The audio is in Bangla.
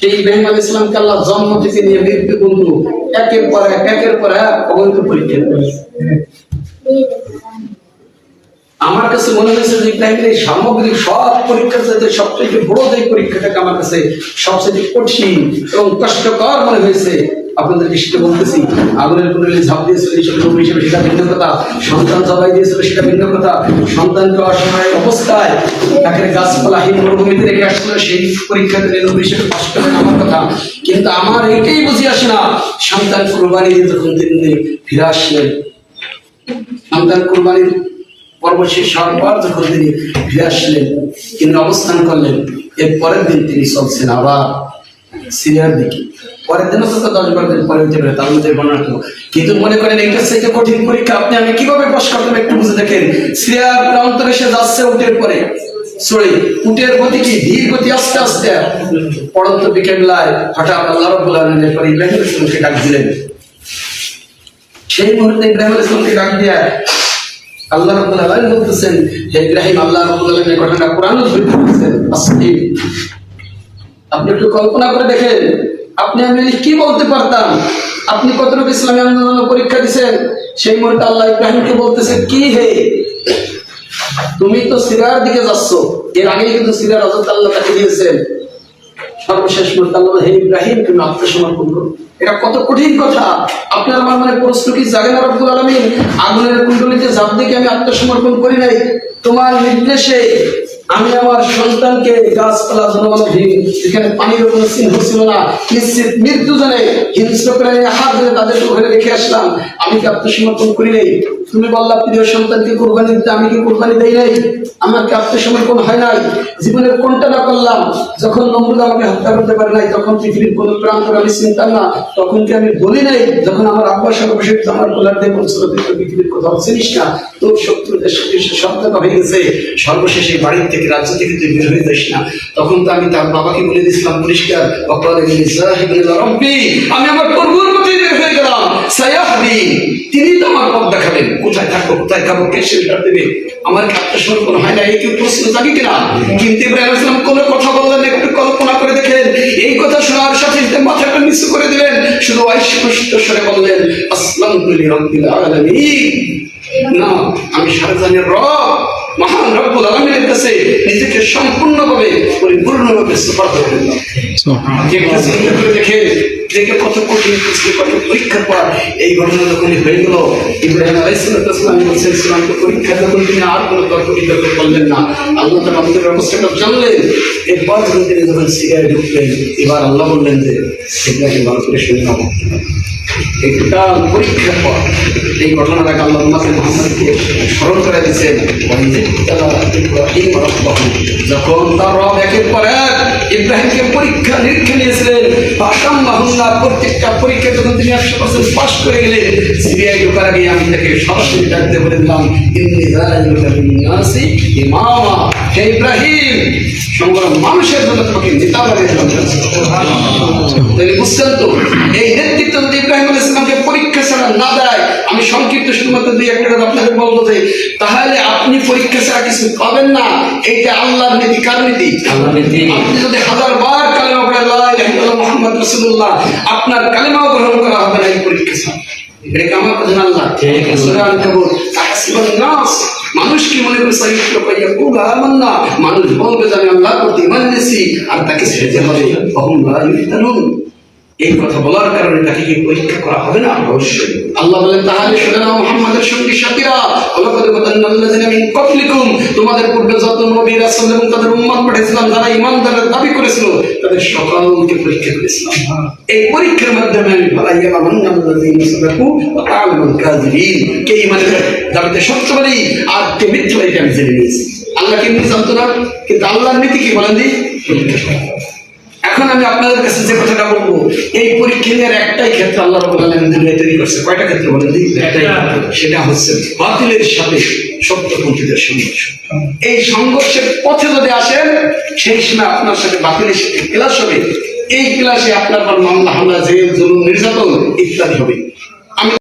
সেই ইব্রাহিম আলাইহিস সালামকে আল্লাহ জন্ম থেকে নিয়ে মৃত্যু পর্যন্ত একের পর এক অগণিত পরীক্ষা করেছে। আমার কাছে মনে হয়েছে যে ইব্রাহিমের এই সামগ্রিক সব পরীক্ষার চাইতে সবচেয়ে বড় যে পরীক্ষাটাকে আমার কাছে সবচেয়ে কঠিন এবং কষ্টকর মনে হয়েছে। আপনাদেরকে সেটা বলতেছি, আগুনের কুণ্ডলে ঝাঁপ দিয়েছিল হিসেবে সেটা ভিন্ন কথা, সন্তান জবাই দিয়েছিল সেটা ভিন্ন কথা, সন্তানকে অসহায় অবস্থায় তাকে গাছপালাহীন মরুভূমিতে রেখে আসছিল সেই পরীক্ষাতে নবী হিসেবে পাশ করলেন আমার কথা। কিন্তু আমার এইটাই বুঝে আসে না, সন্তান কুরবানি দিয়ে যখন তিনি ফিরে আসলেন, সন্তান কুরবানির পর্ব শেষ হওয়ার পর যখন তিনি ফিরে আসলেন, তিনি অবস্থান করলেন, এর পরের দিন তিনি চলছেন আবার সিরিয়ার দিকে। পরের দিনও তো 10-12 দিন পরে হতে পারে, তার মধ্যে বর্ণনা। কিন্তু মনে করেন এইটা থেকে কঠিন পরীক্ষা আপনি আমি কিভাবে পাস করতে একটু বুঝে দেখেন। সিরিয়ার প্রান্তরে সে যাচ্ছে উটের পরে, উটের গতি কি ধীর গতি, আস্তে আস্তে। পড়ন্ত বিকেলবেলায় হঠাৎ আল্লাহ রাব্বুল আলামিন পরে ইব্রাহিম আলাইহিস সালামকে ডাক দিলেন। সেই মুহূর্তে ইব্রাহিম আলাইহিস সালামকে ডাক দিয়ে আল্লাহ রাব্বুল আলামিন বলতেছেন, হে ইব্রাহিম, আল্লাহ রাব্বুল আলামিন ঘটনা কোরআনে উল্লেখ করেছেন। আপনি একটু কল্পনা করে দেখেন, আপনি আমি কি বলতে পারতাম? আপনি কতটুকু ইসলামী আন্দোলন পরীক্ষা দিচ্ছেন, সেই মুহূর্তে আল্লাহ ইব্রাহিমকে বলতেছে, কি হে, তুমি তো সিরিয়ার দিকে যাচ্ছ। এর আগে কিন্তু সিরিয়ার হযরত আল্লাহ তাকে দিয়েছেন। সর্বশেষ মুহূর্তে আল্লাহ, হে ইব্রাহিম, তুমি আত্মসমর্পণ করো। এটা কত কঠিন কথা। আপনার আমার মনে প্রশ্ন কি জাগে না? রব্বুল আলামিন আগুনের কুণ্ডলিতে ঝাঁপ দিয়ে আমি আত্মসমর্পণ করি নাই, তোমার নির্দেশে আমি আমার সন্তানকে গাছপালা জনমানবহীন, যেখানে পানির কোনো চিহ্ন ছিল না, নিশ্চিত মৃত্যু জানে হিংস্র প্রাণী হাত ধরে তাদের ঘরে রেখে আসলাম, আমি কি আত্মসমর্পণ করি নাই? তুমি বললা প্রিয় সন্তানকে কোরবানি দিতে, আমি কি কোরবানি দেই নাই? আমার কি আত্মসমর্পণ হয় নাই? জীবনের কোনটা না করলাম? যখন নমরুদ আমাকে হত্যা করতে পারে নাই, তখন পৃথিবীর কোন প্রান্ত আমি চিনতাম না, তখন কি আমি বলি নাই? যখন আমার আব্বা সর্বশেষ আমার কোলার দিয়ে বলছিল পৃথিবীর কোথাও চিনিস না, তোর শত্রুদের সাথে সন্তান হয়ে গেছে, সর্বশেষ এই বাড়ির থেকে রাজ্য থেকে তুই বের হয়ে যাস না, তখন তো আমি তার বাবাকে বলে দিয়েছিলাম পরিষ্কার, আমি আমার প্রভুর প্রতি বের হয়ে গেলাম, তিনি তো আমার পথ দেখাবেন, কোথায় থাকবো কোথায় খাবো কে শেল্টার দেবে। আমার কি আত্মসমর্পণ হয় না? এই কি প্রশ্ন জানি কিনা? কিন্তু ইব্রাহিম আলাইহিস সালাম কোনো কথা বললেন, একটু কল্পনা করে দেখেন। এই কথা শোনার সাথে মাথাটা নিচু করে দিলেন, শুধু অস্পষ্ট স্বরে বললেন, আসলামতু লিরাব্বিল আলামিন। না, আমি সারাজানের রব মহান রব্বুল আলামিনের কাছে নিজেকে সম্পূর্ণভাবে পরিপূর্ণভাবে সুপার্দ করে দিলাম। দেখে কত কঠিন, কত পরীক্ষার পর এই ঘটনা যখন হয়ে গেল, ইব্রাহিম আলাইহিস সালামকে পরীক্ষা যখন তিনি আর কোনো তর্ক বিতর্ক করলেন না, আল্লাহ তাআলা আমাদের ব্যবস্থাটা জানলেন। এরপর যখন তিনি যখন সিরিয়ায় ঢুকলেন, এবার আল্লাহ বললেন যে ইব্রাহিম ভালো করে শুনে নাও, একটা পরীক্ষার পর এই ঘটনাটাকে আল্লাহ মুহাম্মদকে স্মরণ করে দিচ্ছেন। যখন তার রব একের পর এক ইব্রাহিমকে পরীক্ষা নিরীক্ষা নিয়েছিলেন, প্রত্যেকটা পরীক্ষা যখন তিনি 100% পাস করে গেলেন, সিরিয়ায় ঢোকার আগে আমি তাকে সরাসরি ডাকতে বলে দিলাম, ইমামা, হে ইব্রাহিম, সমগ্র মানুষের জন্য তোমাকে নেতা বানিয়ে দিলাম। বুঝছেন তো, এই নেতৃত্ব যদি ইব্রাহিম আলাইহিস সালামকে পরীক্ষা ছাড়া না দেয়, আমি সংক্ষিপ্ত শুধুমাত্র 2-1 কথা আপনাদের বলবো যে, তাহলে আপনি পরীক্ষা ছাড়া কিছু পাবেন না। এইটা আল্লাহর নীতি। কার নীতি? আল্লাহর নীতি। আপনি যদি 1000 বার কালেমা পড়ে লা ইলাহা ইল্লাল্লাহ মুহাম্মদ রাসূলুল্লাহ, আপনার কালেমাও গ্রহণ করা হবে না এই পরীক্ষা ছাড়া। এটা কি আমার কথা? আল্লাহ সূরা আল-কাবুর, আহসিবান নাস, মানুষ কি মনে করে মানুষ বলবে যে আমি আল্লাহর প্রতি ঈমান এনেছি আর তাকে ছেড়ে হবে। এই কথা বলার কারণে তাকে কি পরীক্ষা করা হবে না? অবশ্যই। আল্লাহ বলেন, তাহলে শুনে নাও মুহাম্মাদের সঙ্গী সাথীরা, তোমাদের পূর্বে যত নবী রাসূল এবং তাদের উম্মত পাঠিয়েছিলাম, যারা ঈমানদারের দাবি করেছিল, তাদের সকলকে পরীক্ষা করেছিলাম। এই পরীক্ষার মাধ্যমে আমি কে ঈমানের দাবিতে সত্যবাদী আর কে মিথ্যাবাদী আমি জেনে নিয়েছি। আল্লাহ কেমনি জানতো না, কিন্তু আল্লাহর নীতি কি বলেন দি? এখন আমি আপনাদের কাছে যে কথাটা বলবো, এই পরীক্ষা নিয়ে একটাই ক্ষেত্রে আল্লাহ রাব্বুল আলামিন দুনিয়া তৈরি করছে। কয়টা ক্ষেত্র বলেন দি? একটাই। সেটা হচ্ছে বাতিলের সাথে সত্যপন্থীদের সংঘর্ষ। এই সংঘর্ষের পথে যদি আসেন, সেই সময় আপনার সাথে বাতিলের সাথে ক্লাস হবে। এই ক্লাসে আপনার মামলা হামলা, জেল, জুলুম, নির্যাতন ইত্যাদি হবে।